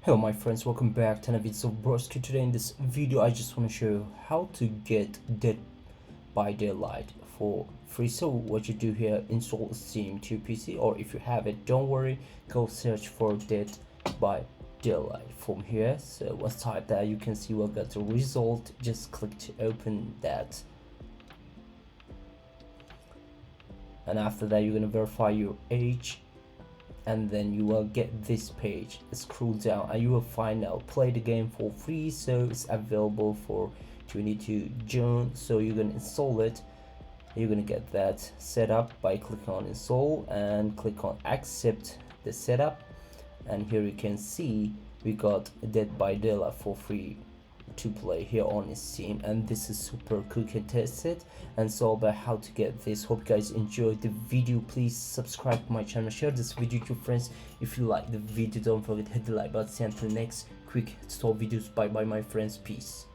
Hello my friends, welcome back to another video of Broski. Today in this video I just want to show you how to get Dead by Daylight for free. So what you do here, install Steam to your PC, or if you have it, don't worry, go search for Dead by Daylight from here. So once type that, you can see what got the result. Just click to open that, and after that you're gonna verify your age, and then you will get this page. Scroll down and you will find out play the game for free. So it's available for 22 June. So you're gonna install it. You're gonna get that set up by clicking on install and click on accept the setup, and here you can see we got Dead by Daylight for free to play here on Steam, and this is super cool. You can test it, and it's all about how to get this. Hope you guys enjoyed the video. Please subscribe to my channel, share this video to your friends. If you like the video, don't forget to hit the like button. See you until next quick tutorial videos. Bye bye my friends, peace.